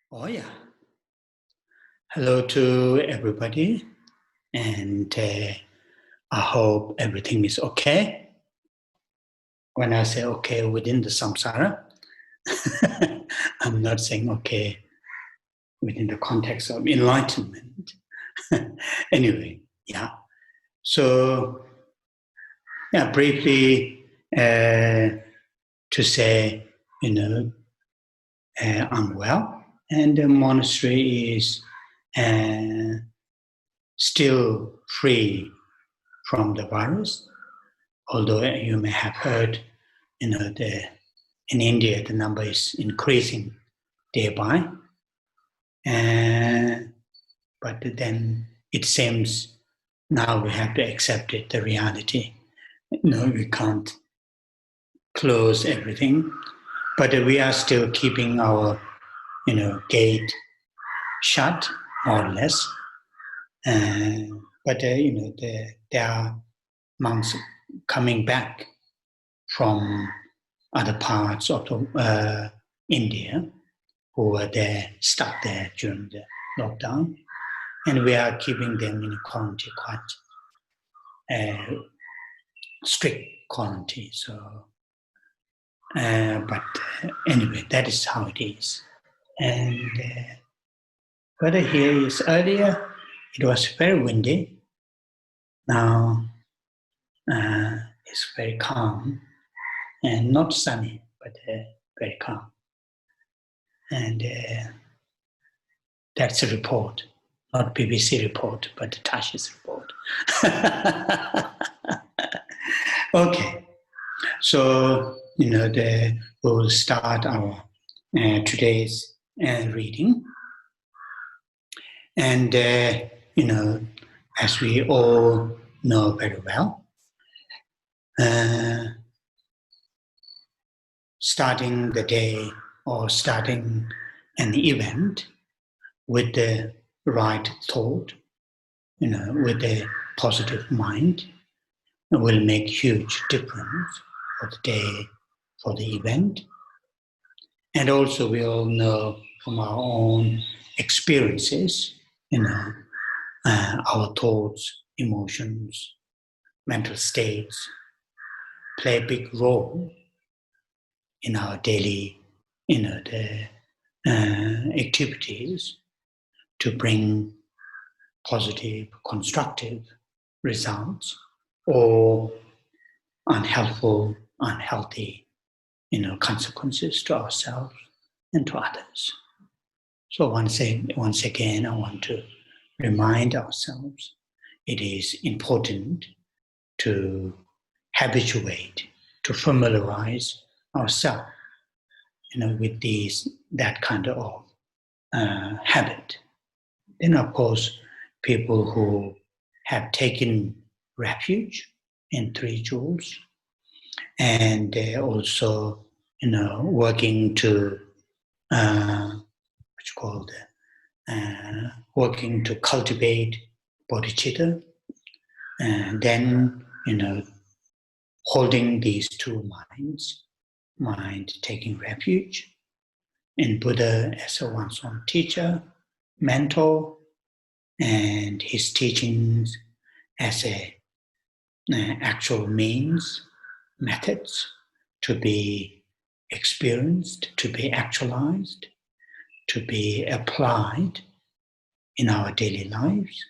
Oh, yeah. Hello to everybody, and I hope everything is okay. When I say okay within the samsara, I'm not saying okay within the context of enlightenment. Anyway, yeah. So, yeah, briefly to say, I'm well, and the monastery is still free from the virus. Although you may have heard, in India the number is increasing day by, but then it seems now we have to accept it, the reality. We can't close everything, but we are still keeping our, gate shut more or less. But there are monks coming back from other parts of India who were there, stuck there during the lockdown, and we are keeping them in quarantine, quite strict quarantine. So, but anyway, that is how it is. And weather here is earlier. It was very windy. Now it's very calm and not sunny, but very calm. And that's a report, not BBC report, but Tashi's report. Okay, so we'll start our today's reading, and as we all know very well, starting the day or starting an event with the right thought, with a positive mind, will make huge difference for the day, for the event. And also we all know from our own experiences, our thoughts, emotions, mental states play a big role in our daily, the activities to bring positive, constructive results or unhelpful, unhealthy, consequences to ourselves and to others. So once again, I want to remind ourselves it is important to habituate, to familiarize ourselves, with that kind of habit. Then, of course, people who have taken refuge in Three Jewels, and they're also, working to working to cultivate bodhichitta, and then, holding these two minds, mind taking refuge in Buddha as one's own teacher, mentor, and his teachings as actual means, methods to be experienced, to be actualized, to be applied in our daily lives,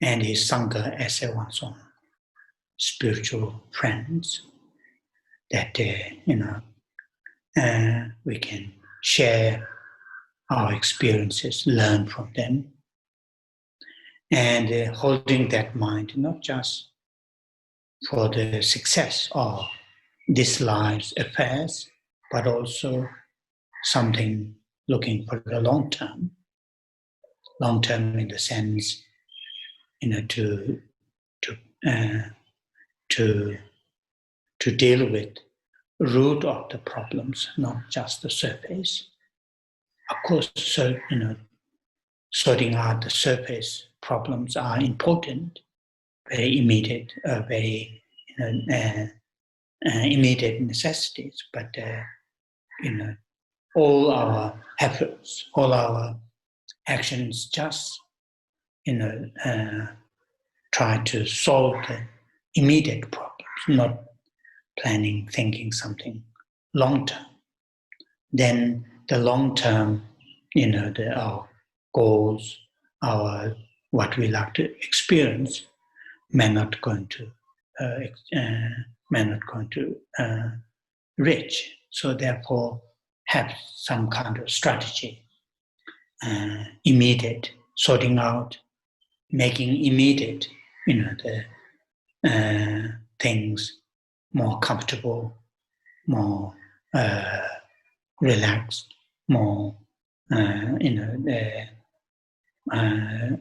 and his Sangha as one's own spiritual friends that we can share our experiences, learn from them, and holding that mind not just for the success of this life's affairs, but also something looking for the long term in the sense, to deal with the root of the problems, not just the surface. Of course, sorting out the surface problems are important, very immediate, very immediate necessities. But all our efforts, all our actions just, try to solve the immediate problems, not planning, thinking something long term. Then the long term, our goals, our what we like to experience, may not going to reach. So therefore, have some kind of strategy, immediate sorting out, making immediate, the things more comfortable, more relaxed, more,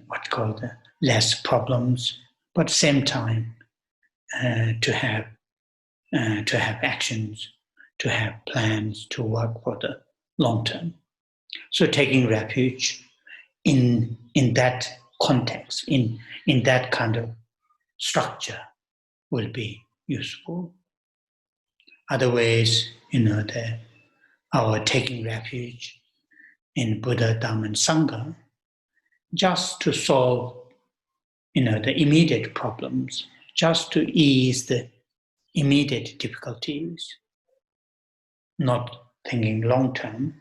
what's called less problems, but at the same time to have actions, to have plans to work for the long term. So taking refuge in that context, in that kind of structure, will be useful. Other ways, our taking refuge in Buddha, Dhamma, and Sangha, just to solve, the immediate problems, just to ease the immediate difficulties, not thinking long term.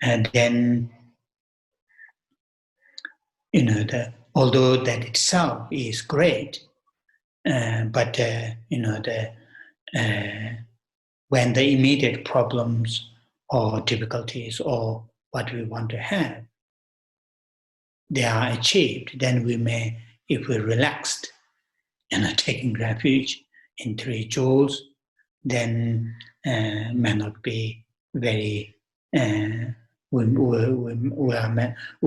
And then, although that itself is great, but when the immediate problems or difficulties or what we want to have, they are achieved, then we may, if we're relaxed, taking refuge in three jewels, then may not be very, we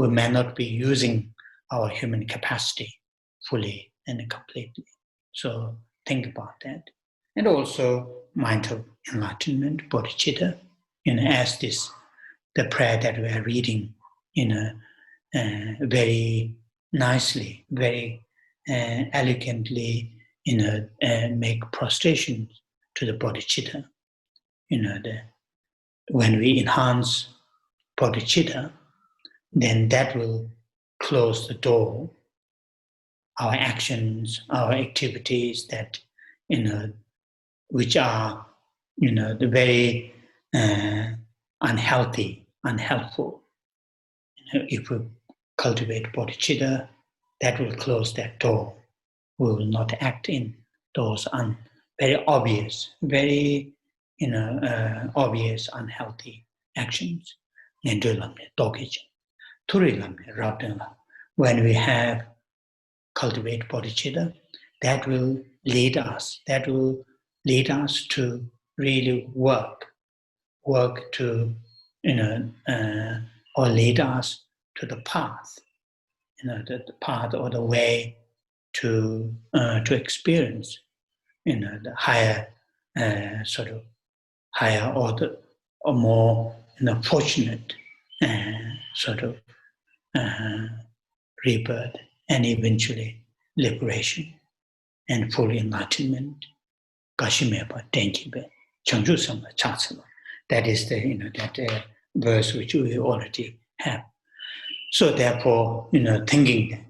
may not be using our human capacity fully and completely. So think about that. And also mindful enlightenment, bodhichitta, as the prayer that we are reading, very nicely, very elegantly, make prostrations to the bodhichitta. When we enhance bodhichitta, then that will close the door. Our actions, our activities that, which are, the very unhelpful. If we cultivate bodhicitta, that will close that door. We will not act in those very obvious, very obvious unhealthy actions. When we have cultivate bodhicitta, that will lead us. That will lead us to really work to, or lead us to the path, the path or the way to experience, the higher higher order or more fortunate rebirth and eventually liberation and full enlightenment. That is the verse which we already have. So therefore, thinking,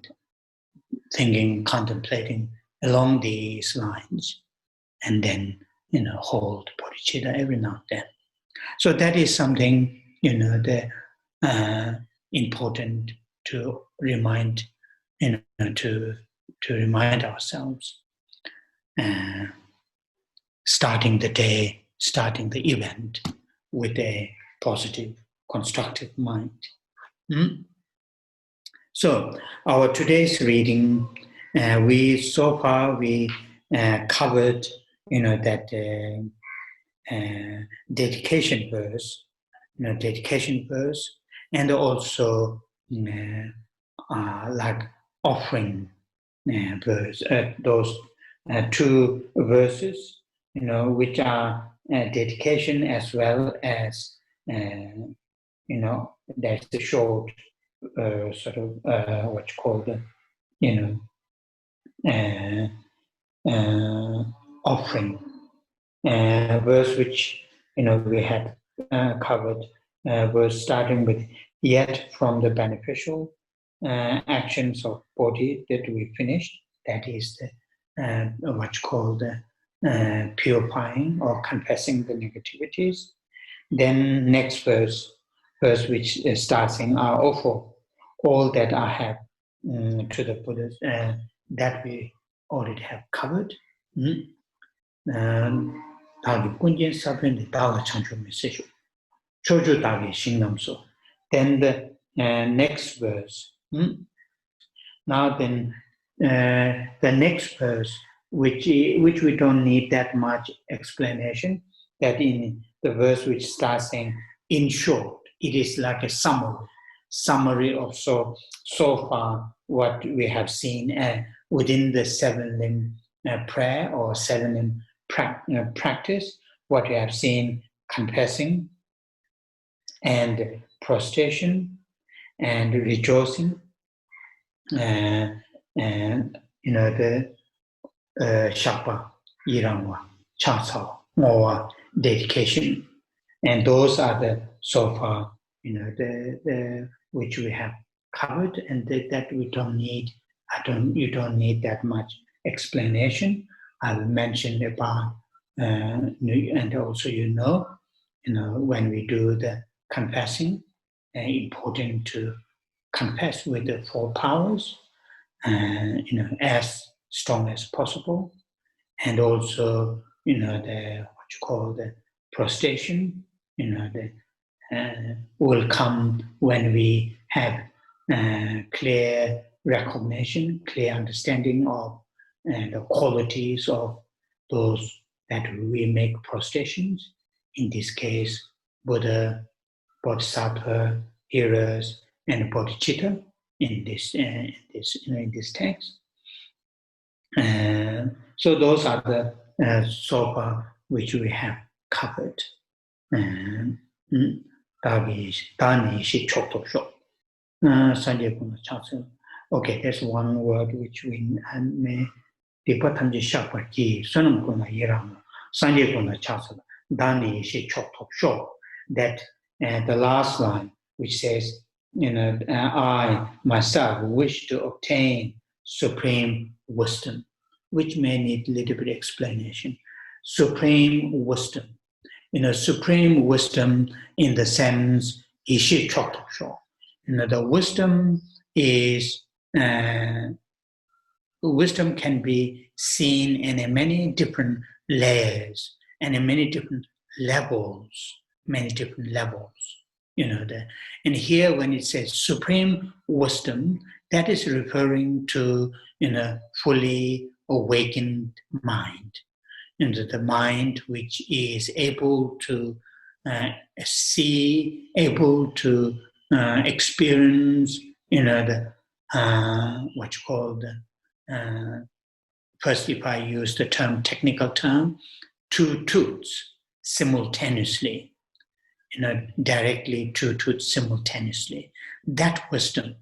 contemplating along these lines, and then hold bodhicitta every now and then. So that is something important to remind, to remind ourselves. Starting the day, starting the event with a positive, constructive mind. So our today's reading, we covered, that dedication verse, and also like offering verse. Those two verses, which are dedication as well as, there's the short what's called, offering verse, which we had covered verse starting with, yet from the beneficial actions of body that we finished, that is the, what's called purifying or confessing the negativities. Then next verse which starts in, I offer all that I have to the Buddhas, that we already have covered. Then the next verse. Now then, the next verse, which we don't need that much explanation, that in the verse which starts saying, in short, it is like a summary of so far what we have seen within the seven-limb prayer or seven-limb practice, what we have seen: confessing and prostration and rejoicing, and the shapa, irangwa, chasao, mowa, dedication, and those are the so far the which we have covered, and that we don't need. You don't need that much explanation. I will mention about and also when we do the confessing, important to confess with the four powers, as strong as possible, and also the what you call the prostration, will come when we have clear recognition, clear understanding of the qualities of those that we make prostrations. In this case, Buddha, Bodhisattva, hearers, and bodhichitta in this text. So those are the so far which we have covered. Okay, there's one word which we may that the last line which says, I myself wish to obtain supreme wisdom, which may need a little bit of explanation. Supreme wisdom. Supreme wisdom in the sense, yeshe chok sho. The wisdom is, wisdom can be seen in many different layers and in many different levels. And here when it says supreme wisdom, that is referring to fully awakened mind, the mind which is able to see, able to experience, the what you call the first, if I use the technical term, two truths simultaneously. Directly two truths simultaneously. That wisdom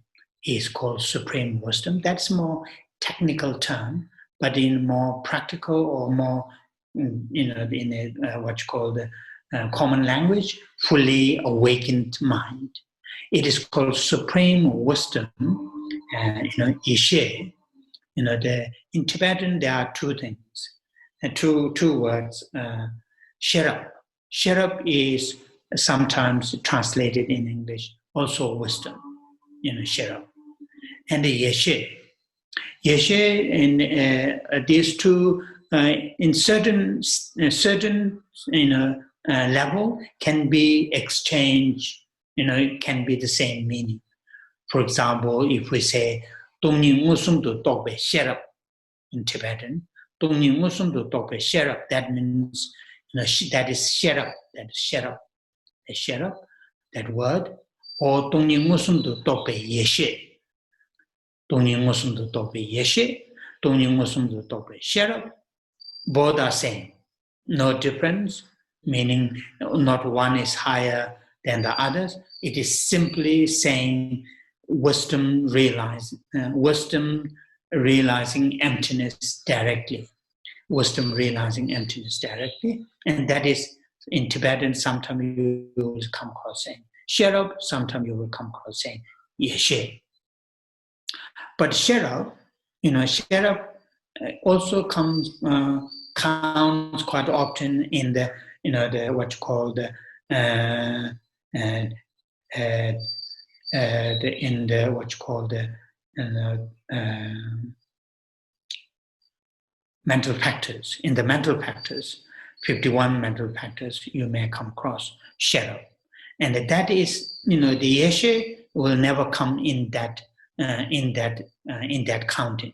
is called supreme wisdom. That's more technical term, but in more practical or more, in a what you call the common language, fully awakened mind. It is called supreme wisdom, yeshe. In Tibetan there are two things, two words, sherab. Sherab is sometimes translated in English, also wisdom, sherab. And the yeshe. Yeshe, in these two, in certain level, can be exchanged, it can be the same meaning. For example, if we say, Tongni Musum to Tokbe Sherab in Tibetan, Tongni Musum to Tokbe Sherab, that means that is sherab, the sherab, that word, or Tongni Musum to Tokbe Yeshe. Tongni Musum to Tokbe Yeshe, Tongni Musum to Tokbe Sherab, both are same. No difference, meaning not one is higher than the others. It is simply saying wisdom realizing emptiness directly. Wisdom realizing emptiness directly. And that is In Tibetan, sometimes you will come across saying sherab, sometimes you will come across saying yeshe. But sherab, sherab also counts quite often in the, the what you call the in the what you call the mental practice. In the mental practice, 51 mental practice, you may come across sherab, and that is, the yeshe will never come in that counting.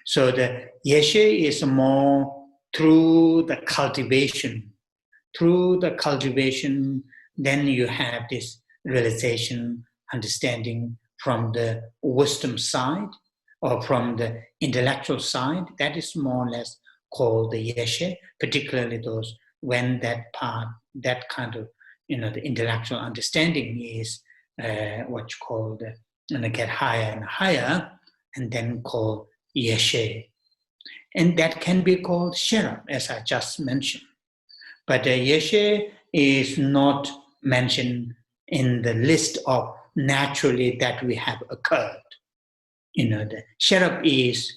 So the yeshe is more through the cultivation. Through the cultivation, then you have this realization, understanding from the wisdom side or from the intellectual side. That is more or less called the yeshe, particularly those when that part, that kind of, the intellectual understanding is what you call get higher and higher, and then called yeshe. And that can be called sherab, as I just mentioned. But yeshe is not mentioned in the list of naturally that we have occurred. The sherab is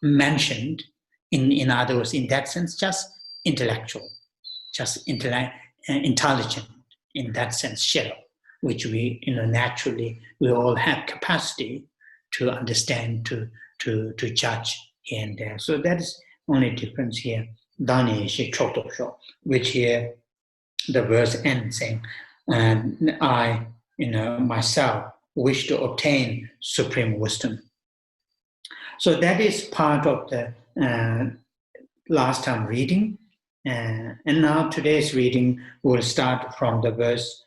mentioned, in other words, in that sense, just intellectual, just intelligent, in that sense, sherab, which we, naturally, we all have capacity to understand, to judge here and there. So that is only difference here. Which here the verse ends saying, I, myself, wish to obtain supreme wisdom. So that is part of the last time reading. And now today's reading will start from the verse,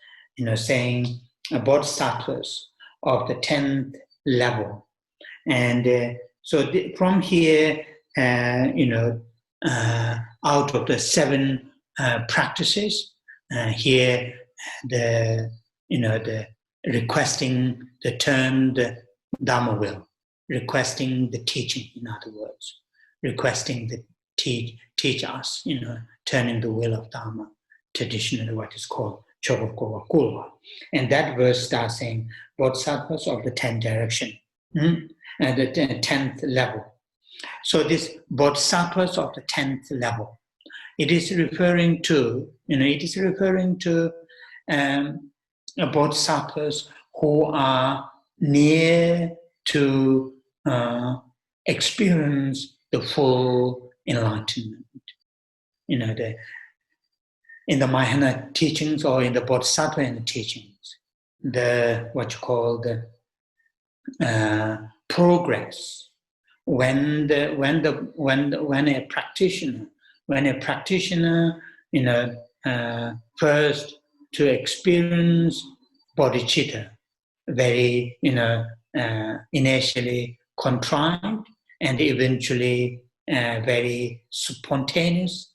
saying bodhisattvas of the 10th level. And so from here, out of the 7 practices, here the requesting the term, the Dhamma will, requesting the teaching, in other words, requesting the teach us, turning the will of Dhamma, traditionally what is called Chogokowa Kulwa. And that verse starts saying, bodhisattvas of the 10th direction, the 10th level. So this bodhisattvas of the 10th level, it is referring to, bodhisattvas who are near to experience the full enlightenment. In the Mahayana teachings or in the Bodhisattva teachings, what you call the progress. When a practitioner, first to experience bodhichitta, very initially contrived and eventually very spontaneous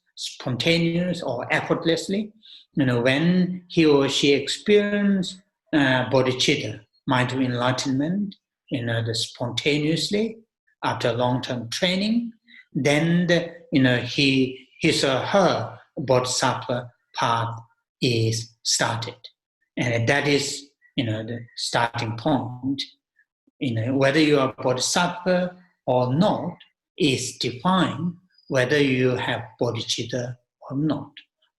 or effortlessly, when he or she experiences bodhichitta, mindful enlightenment, spontaneously after long-term training, then his or her bodhisattva path is started, and that is the starting point. Whether you are bodhisattva or not is defined whether you have bodhicitta or not,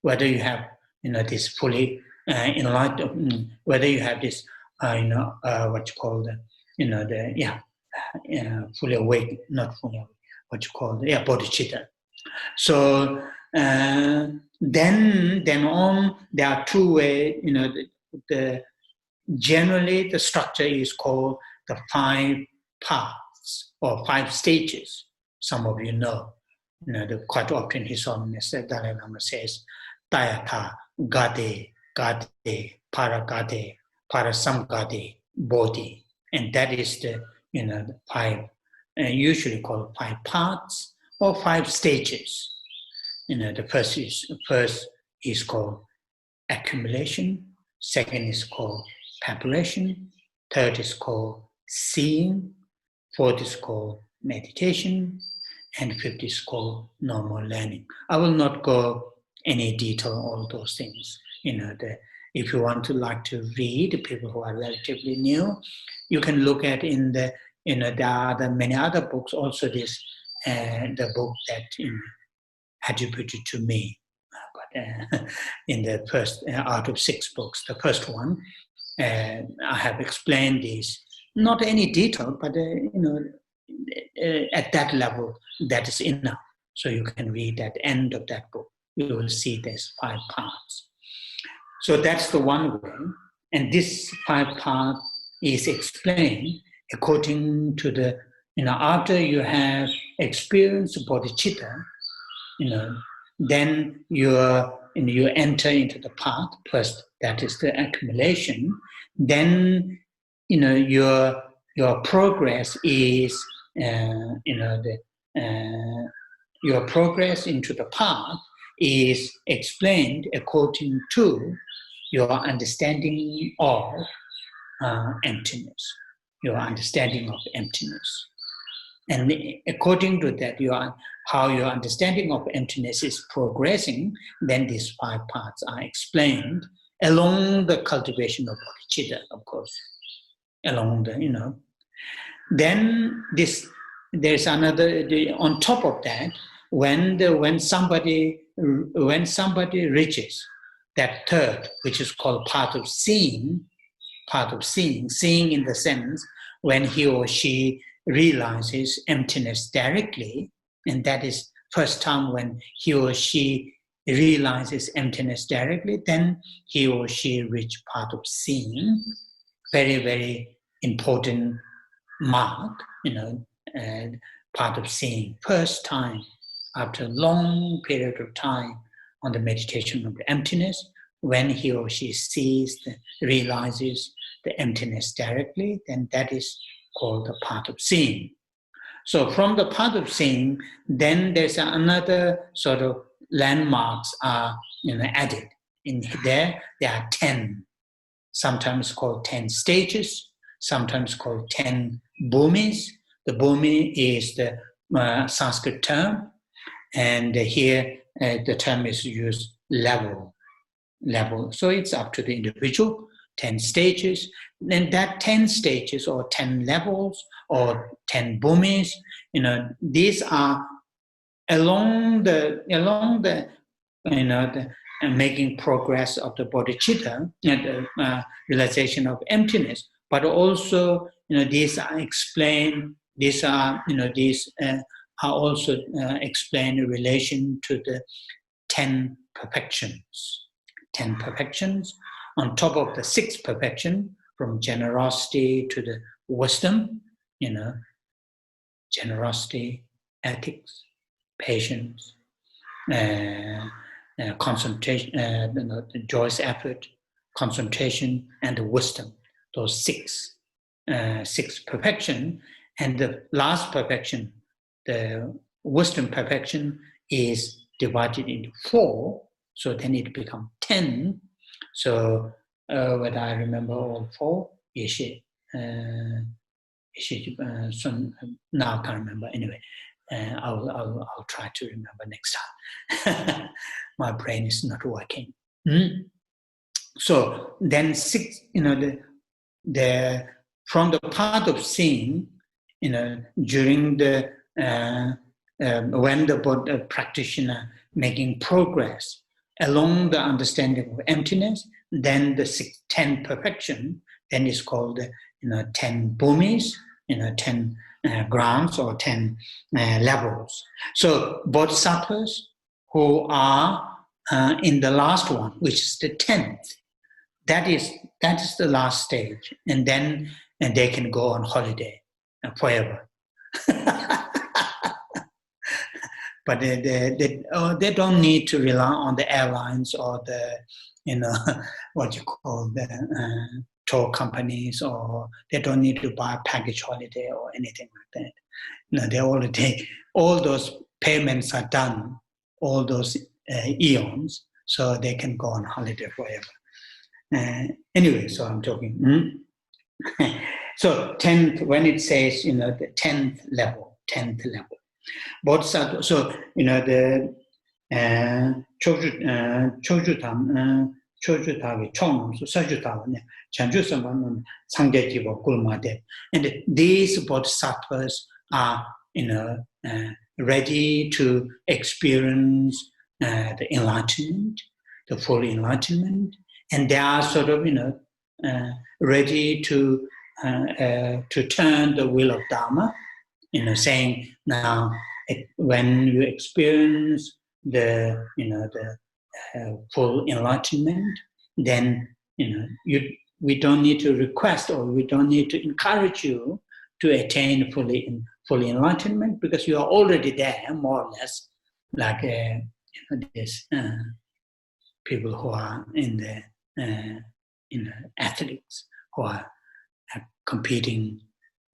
whether you have this fully enlightened, whether you have this what you call fully awake, not fully awake, what you call bodhicitta. So then on, there are 2 ways. Generally the structure is called the 5 paths or 5 stages. Some of you know. Quite often His Holiness Dalai Lama says, Tayatha, Gade, Paragade, Parasamgade, Bodhi. And that is the 5, usually called 5 paths or 5 stages. The first is called accumulation, second is called preparation, third is called seeing, fourth is called meditation, and fifth is called normal learning. I will not go any detail, all those things. If you want to like to read, people who are relatively new, you can look at in the, there are many other books, also this, the book that attributed to me, but in the first, out of 6 books, the first one, I have explained this, not any detail, but at that level, that is enough. So you can read at the end of that book. You will see there's 5 parts. So that's the one way. And this 5 parts is explained according to the, after you have experienced bodhichitta, then you enter into the path. First, that is the accumulation. Then, your progress is, your progress into the path is explained according to your understanding of emptiness, your understanding of emptiness. And according to that, how your understanding of emptiness is progressing, then these 5 parts are explained along the cultivation of bodhicitta, of course, along the, Then there's another, on top of that, when somebody reaches that third, which is called part of seeing in the sense when he or she realizes emptiness directly, and that is first time when he or she realizes emptiness directly, then he or she reach part of seeing, very, very important mark, part of seeing, first time after a long period of time on the meditation of the emptiness, when he or she realizes the emptiness directly, then that is called the path of seeing. So from the path of seeing, then there's another sort of landmarks are added. In there are 10, sometimes called 10 stages, sometimes called 10 bhumis. The bhumi is the Sanskrit term, and here the term is used level. So it's up to the individual, 10 stages. And that 10 stages or 10 levels or 10 bhumis, these are along the making progress of the bodhicitta and the realization of emptiness. But also, these are explained. These are also explained in relation to the 10 perfections. 10 perfections on top of the 6th perfection, from generosity to the wisdom, generosity, ethics, patience, concentration, the joyous effort, concentration, and the wisdom. Those 6 perfection, and the last perfection, the wisdom perfection, is divided into 4. So then it becomes 10. So whether I remember all 4, yeshe, now I can't remember. Anyway, I'll try to remember next time. My brain is not working. So then 6, from the path of seeing, during the when the practitioner making progress along the understanding of emptiness, then the 10 perfection, then is called 10 bhumis, 10 grounds or 10 levels. So bodhisattvas who are in the last one, which is the 10th, that is the last stage, and then they can go on holiday forever. But they don't need to rely on the airlines or the, what you call the tour companies, or they don't need to buy a package holiday or anything like that. They already, all those payments are done, all those eons, so they can go on holiday forever. Anyway, so I'm talking. So 10th, when it says, the 10th level. Bodhisattva, so, choju chong so sajutavane chanju samban sangeti bo kulmade. And these bodhisattvas are ready to experience the enlightenment, the full enlightenment, and they are sort of ready to turn the wheel of Dharma, saying now when you experience the full enlightenment, then we don't need to request or we don't need to encourage you to attain full enlightenment, because you are already there, more or less, like this people who are in the athletes who are competing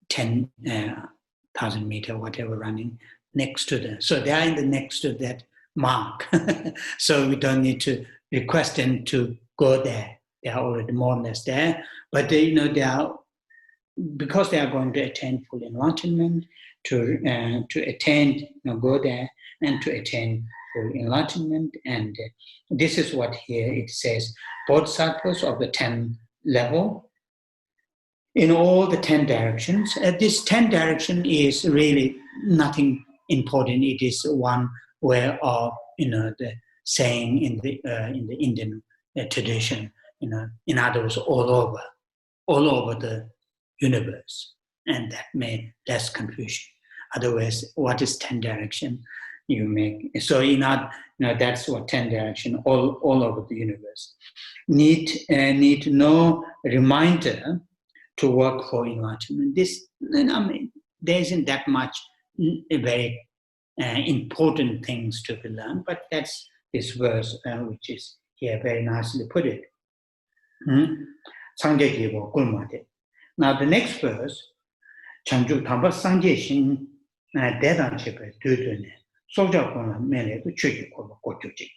10,000 meter, whatever, running next to them. So they are in the next to that mark. So we don't need to request them to go there. They are already more or less there. But they are, because they are going to attain full enlightenment, to attain, go there and to attain full enlightenment. And this is what here it says: bodhisattvas of the 10 level, in all the 10 directions. This 10 direction is really nothing important. It is one way of the saying in the Indian tradition. In other words, all over the universe, and that made less confusion. Otherwise, what is 10 direction? You make so that's what 10 direction all over the universe. Need no reminder to work for enlightenment. There isn't that much very important things to be learned, but that's this verse which is here very nicely put it. Now the next verse, Chanju Tamba Sangye Shin Dedan Chepe Dudune, Soja Kona Mele to Chuji Koba Kochuji.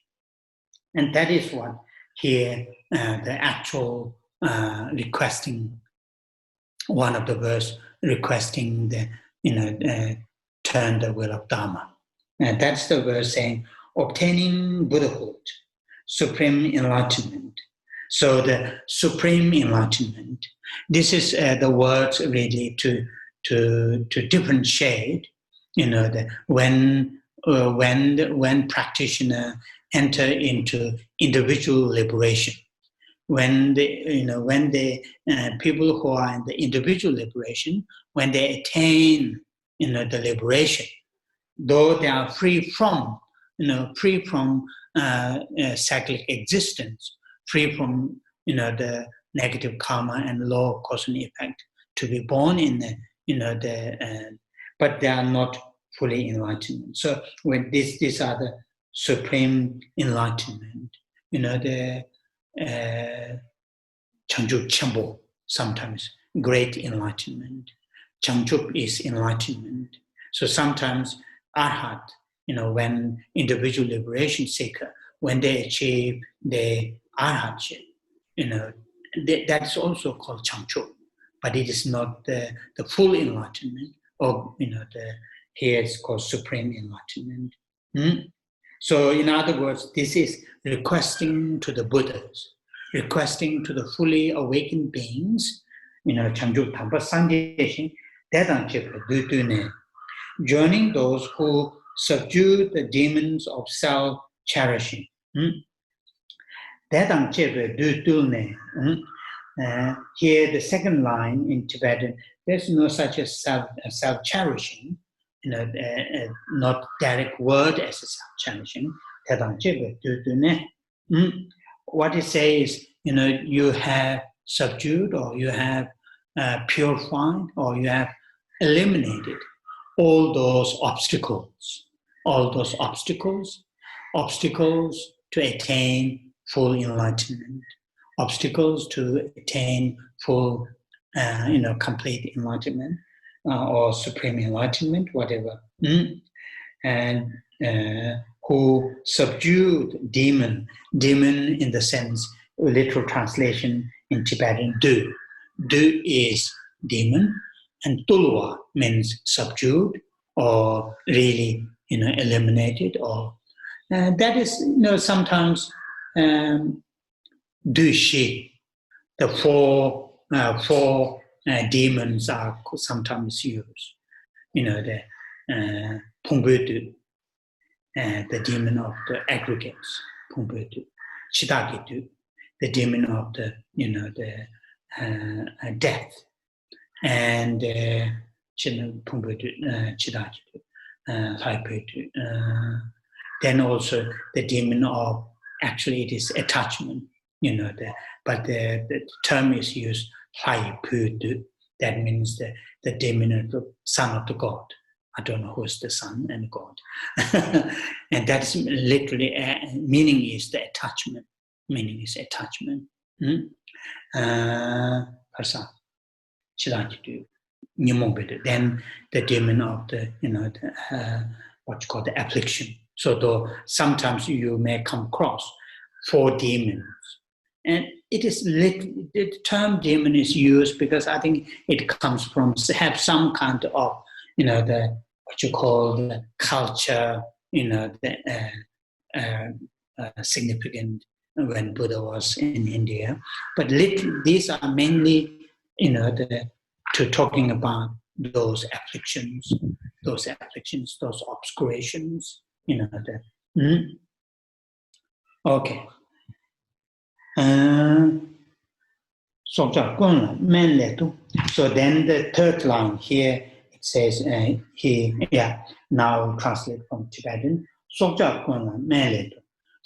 And that is what here the actual requesting, one of the verse requesting the turn the will of Dharma. And that's the verse saying obtaining Buddhahood, supreme enlightenment. So the supreme enlightenment, this is the words really to differentiate, when practitioner enter into individual liberation. When the people who are in the individual liberation, when they attain the liberation, though they are free from cyclic existence, free from the negative karma and law of cause and effect, to be born in but they are not fully enlightened. So when these are the supreme enlightenment, the Changchup Chambo, sometimes great enlightenment. Changchup is enlightenment. So sometimes Arhat, when individual liberation seeker, when they achieve the Arhatship, that's also called Changchup, but it is not the full enlightenment, or here it's called supreme enlightenment. So in other words, this is requesting to the Buddhas, requesting to the fully awakened beings, Changchup Tamba Sangye joining those who subdue the demons of self-cherishing. Here, the second line in Tibetan, there's no such as self-cherishing, not direct word as a self-cherishing. What it says, you have subdued, or you have purified, or you have eliminated all those obstacles to attain full enlightenment, obstacles to attain full, complete enlightenment, or supreme enlightenment, whatever. And who subdued demon in the sense, literal translation in Tibetan, du. Du is demon, and tulwa means subdued, or really, eliminated, or That is, sometimes Dushi, the four demons are sometimes used. The Pungbudu, the demon of the aggregates, Pungbudu, Chidakidu, the demon of the death, and Pungbudu, Chidakidu, Haipedu. Then also the demon of, actually it is attachment, but the term is used, Haipedu. That means the demon of the son of the God. I don't know who is the son and God. And that's literally, meaning is the attachment. Meaning is attachment. Then the demon of the, what you call the affliction. So though sometimes you may come across 4 demons. And it is the term demon is used because I think it comes from, have some kind of, the, what you call the culture, significant when Buddha was in India. But these are mainly, to talking about those afflictions, those obscurations, Okay. So then the third line here, it says, now translate from Tibetan.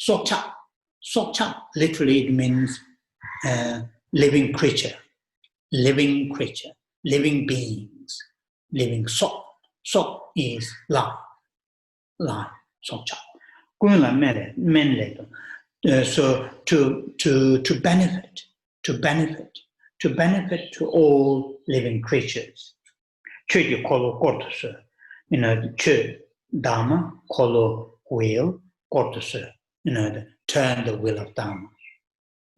Sokcha, literally it means living creature, living beings, living sok. Sok is life, sokcha. So to benefit to all living creatures. Chö kolo kortosu, chö dharma, kolo will, kortosu, turn the will of dharma.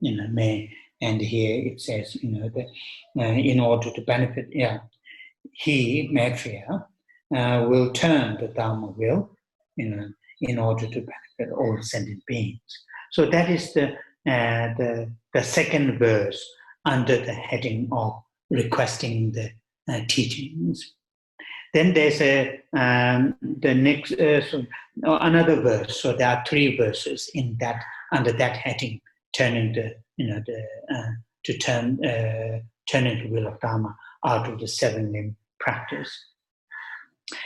And here it says, in order to benefit, he, Maitreya, will turn the dharma will, in order to benefit all sentient beings. So that is the second verse under the heading of requesting the teachings. Then there's the next another verse. So there are 3 verses in that under that heading, turning turning the will of Dharma out of the 7-limb practice.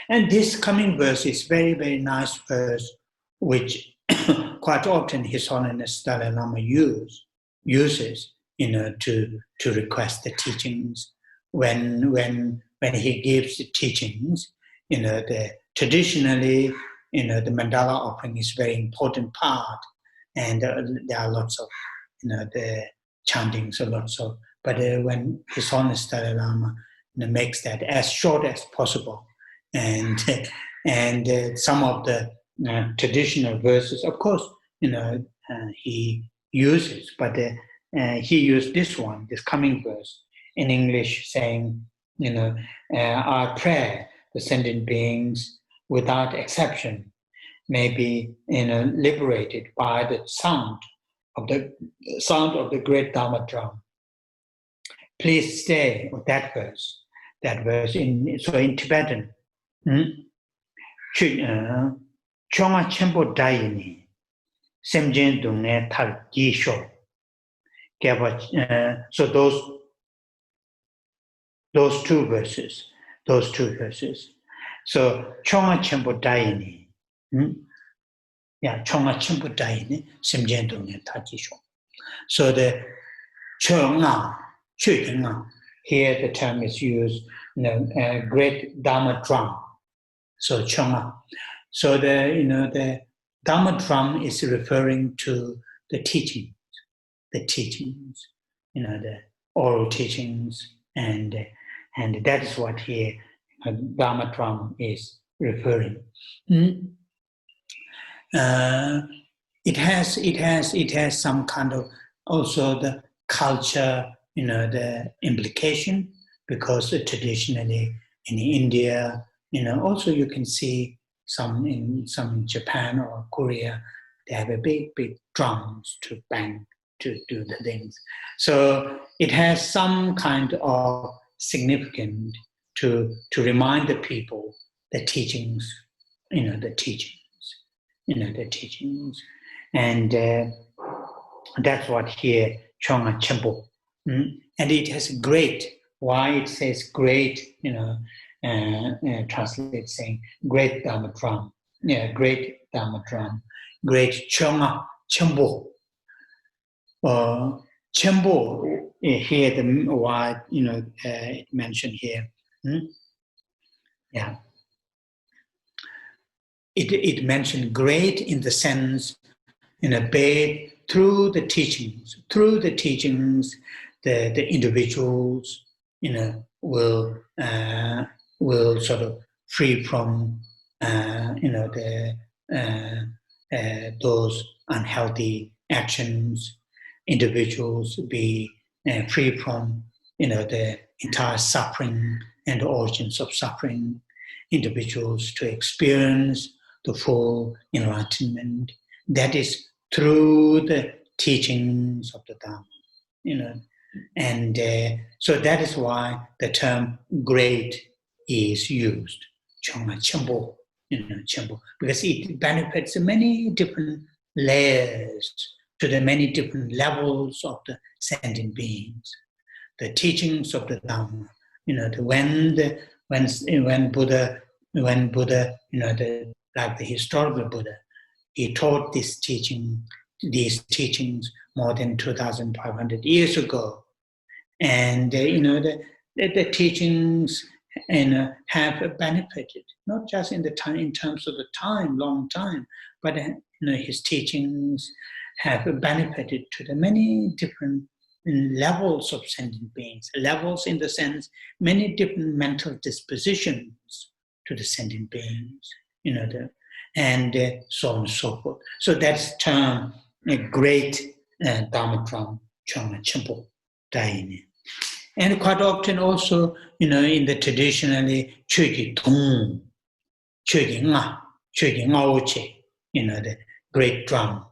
And this coming verse is very, very nice verse, which quite often His Holiness Dalai Lama uses, to request the teachings. When he gives the teachings, traditionally, the mandala offering is a very important part, and there are lots of, the chantings, but when His Holiness Dalai Lama makes that as short as possible, and some of the traditional verses, of course, he uses, but he used this coming verse in English, saying, our prayer, the sentient beings, without exception, may be, liberated by the sound of the great Dharma drum. Please stay with that verse. In Tibetan, Chonga Chenpo Dayini, Semjen Dungne Tar Gisho. So those two verses. So Chonga Chenpo Dayini, Chonga Chenpo Dayini, Semjen Dungne Tar Gisho. So the Chonga, here the term is used, great Dharma drum. So Chonga. So the Dharma drum is referring to the teachings, the oral teachings, and that is what here Dharma drum is referring. It has some kind of also the culture, the implication, because traditionally in India, also you can see some in Japan or Korea, they have a big drums to bang to do the things. So it has some kind of significance to remind the people the teachings, the teachings, and that's what here Chonga Chenpo, and it has great. Why it says great, translate saying great Dharma drum, great Dharma drum, great Chonga Chenpo. Chenpo here the why mentioned here, yeah. It mentioned great in the sense, bathed through the teachings. Through the teachings, the individuals, will sort of free from, those unhealthy actions. Individuals be free from, the entire suffering and the origins of suffering. Individuals to experience the full enlightenment. That is through the teachings of the Dharma, and so that is why the term great is used, Chonga Chenpo, Chenpo, because it benefits many different layers to the many different levels of the sentient beings. The teachings of the Dharma, when Buddha, like the historical Buddha, he taught these teachings more than 2,500 years ago, and the teachings have benefited not just in terms of the long time, but his teachings have benefited to the many different levels of sentient beings. Levels in the sense many different mental dispositions to the sentient beings, and so on and so forth. So that's term a great Dharma drum, Chonga Chenpo Daini. And quite often also, in the traditionally Chögi Tong, Chögi Nga, Chögi Ngaoche, the great drum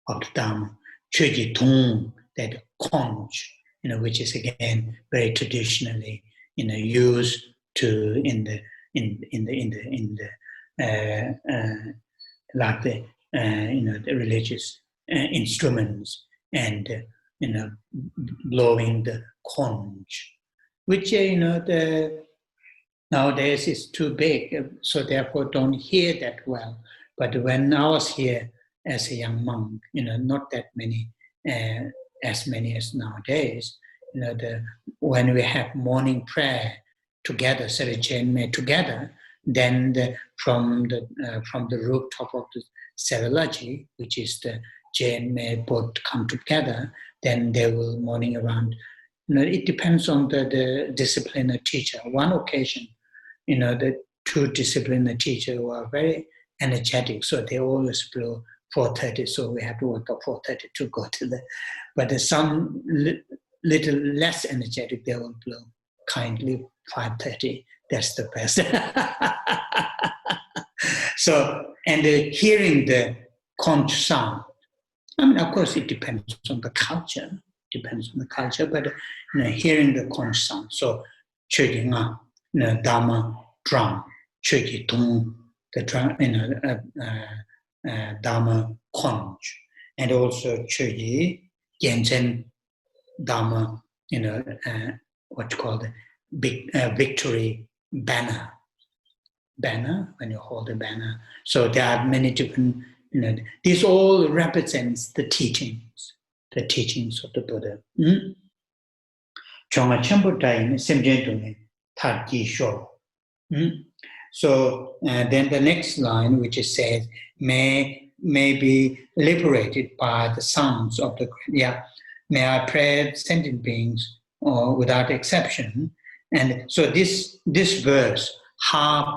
of the Dharma, Chögi Tong, that conch, which is again very traditionally, used to like the religious instruments, and blowing the conch, which nowadays is too big, so therefore don't hear that well. But when I was here as a young monk, not that many, as many as nowadays, when we have morning prayer together, Sarachenme together, then from the rooftop of the Saralaji, which is the Jain both come together, then they will morning around. It depends on the discipliner teacher. One occasion, the two discipliner teachers were very energetic, so they always blow 4:30. So we have to wake up 4:30 to go to but there's some little less energetic, they will blow kindly 5:30. That's the best. So, and hearing the conch sound, of course, it depends on the culture. But hearing the conch sound. So, Chögi Nga, Dharma drum, Chögi Tong, the drum, Dharma conch, and also Chögi Genzen Dharma, what you call the big victory banner, when you hold the banner. So there are many different, this all represents the teachings of the Buddha. Chonga Chenpo Daini Semjen Tune Tarji Sho. So then the next line, which is said, may be liberated by the sounds of the may I pray sentient beings without exception. And so this verse,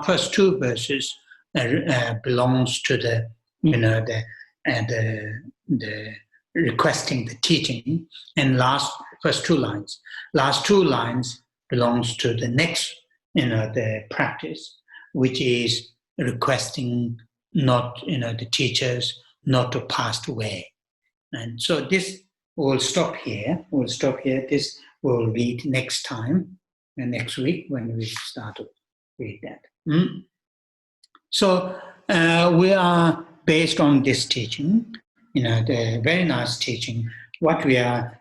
first two verses belongs to the requesting the teaching, and first two lines belongs to the next the practice, which is requesting not, the teachers not to pass away. And so this will stop here. We'll stop here. This we'll read next time, and next week when we start to read that. So we are based on this teaching, the very nice teaching. What we are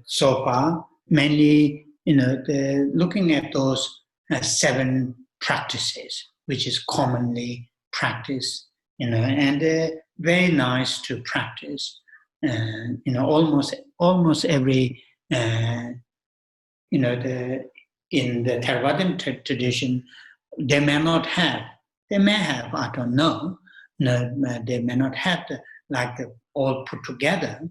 so far mainly, looking at those 7 practices, which is commonly practiced, and very nice to practice. Almost every, in the Theravadan tradition, they may have, I don't know, they may not have all put together,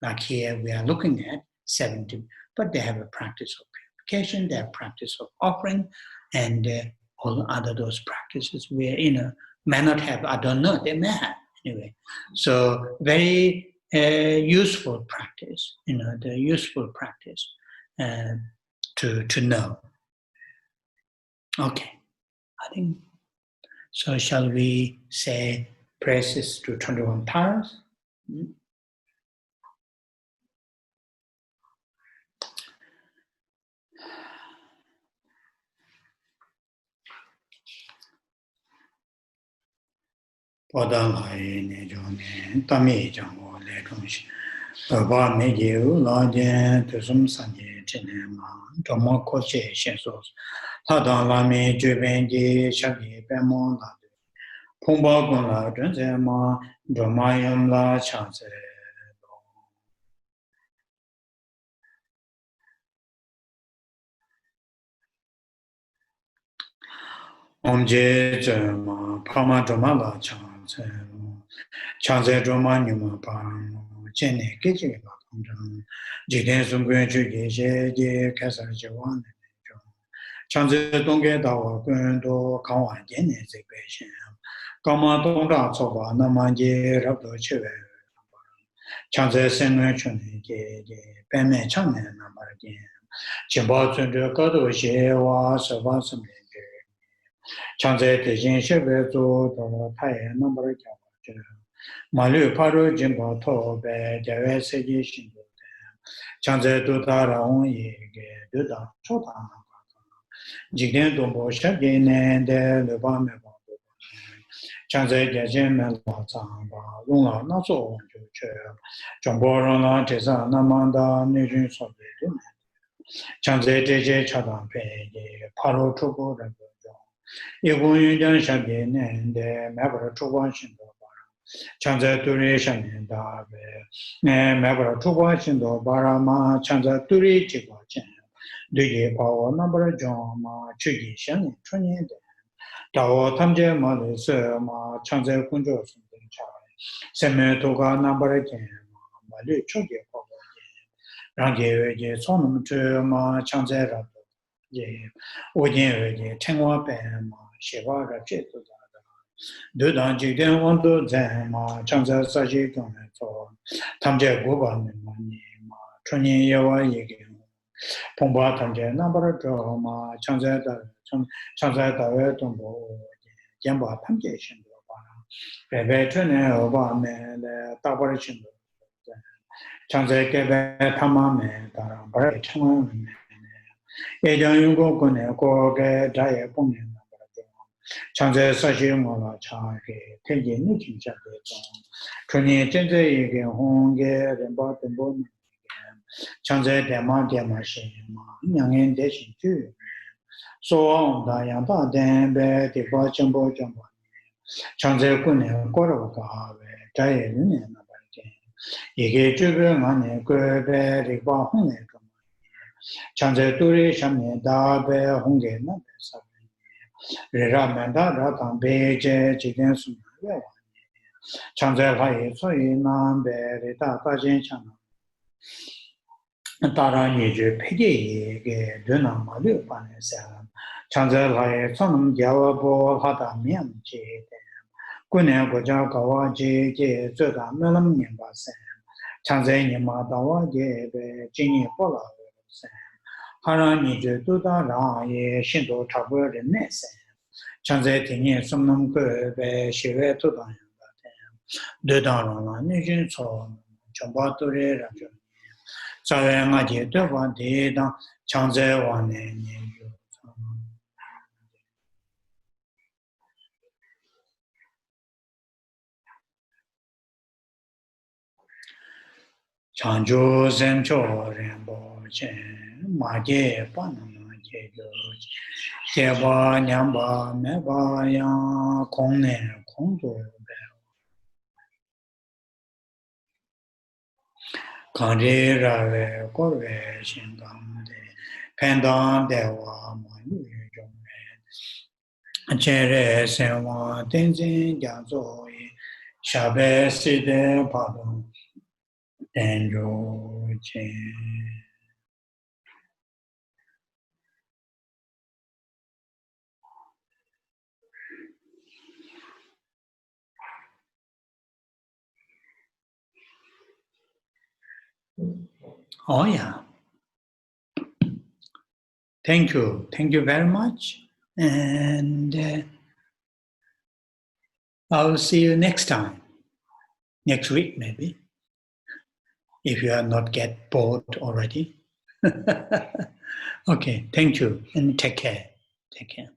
like here we are looking at 70, but they have a practice of purification, they have practice of offering, and all other those practices where, may not have, I don't know, they may have, anyway. So very useful practice, the useful practice to know. Okay, I think, so shall we say praises to 21 Taras? Podang hai ne jone tami jango le dongshi ba me je la je to sum san je chene ma to mo ko che shen so ta da la me jue ben je sha ye pe mo la phong ba gon la zhen ze ma do ma yam la cha ze om je ze ma pa ma do ma la cha ze Changze Roma Numa Pam, Chene, Kitchen, Jiden Sunguen Chuji, Kasar Jawan, Changze Donge Dawa, Gundo, Kawan, Yen exhibition, Kama Donga Soba, Namanje, Rabdo Chive, Changze Senwe Chuni, Peme Chane, Namaragain, Chimba Tundu Kado, Shewa, Sava Sumi, Changze Tijin Shebezo, Taya, Number Malu Paru Jimbo Tobe, Jave Seji Shindo, Chanze Dudara Onye, Duda, Chota, Jigden Dombo Shagine, de Lubame, Chanze Jajem Zamba, Luna, Naso, Jomborona, Tesa, Namanda, Nijin Sobe, Chanze Teje Chadan Pe, Paro Chobo, Egun Yujan Shagine, de Mabra Choban Shindo. Chanza Turi Shaninda, Mabra Tuba Shindo, Barama, Chanza Turi Chiba Chen, Duye Power Number Joma, Chugi Shan, Trini, Tao Tamje Malis, Ma, Chanza Kunjo Chai, Seme Toga Number Jen, Mali Chugi Power, Rangi, Sonum to Ma, Chanza Rato, Oyen, Tengwa Ben, Shiva Rachetu. Deux dans Jiden Wando Zema, Chanza Saji Gometo, Tamje Guba Mani, Tony Yawa Yigin, Pomba Tamje, Number Drama, Chanza Dawe Tombo, Jamba Tamje Shindo, Bebe Tune Obame, the Tabar Shindo, Chanza Gebe Tamame, Bara Chama, Ejan Yugo Gune, Goge, Daya Pungin. Chanze Sashi Mola Chage, Tenji Nikin Chage, Tuni Tenze Yige Honge, Remba Tembo, Chanze Dema Dema Shima, Yang Deshin Tu, So on Dayamba Dembe, Tiba Jumbo Jumbo, Chanze Kune, Koroka, Jay Lunia, Yige Jubu Mane, Gurbe, Riba Hone, Chanze Turi Shami, Dabe, Honge, Nabe Sabi. Ramanda Ratan Beje, Chicken Sumaya, Chanzel Hai, Soyinam, Berita, Tajin Chana, Tara Niju, Piggy, Dunam, Malu Panesam, Chanzel Hai, Sonum Javabo, Hata Miam, Gune Goja Kawa, Zuda, Melam Nimba Sam, Chanzel Nima Dawa, Jini Pola Sam, Hara Niju, Duda Ra, Shindo Tabu, Ness. Chanze tingi sumnam kwe be shiwe tu dang de dang la ni jin so chamba tu re ra jo sa ye nga je de wa de dang chanze wa ne ni yo chanjo zen cho ren bo chen ma je pa na ma je jo che ba nyam ba me ba ya kong ne kong zo Kanri rawe korwe shingam de pendant dewa ma yu yong chere sewa tenzin gyazo yi shabe side padon tenjo chen. Oh yeah. Thank you. Thank you very much. And I'll see you next time. Next week, maybe. If you are not get bored already. Okay. Thank you. And take care. Take care.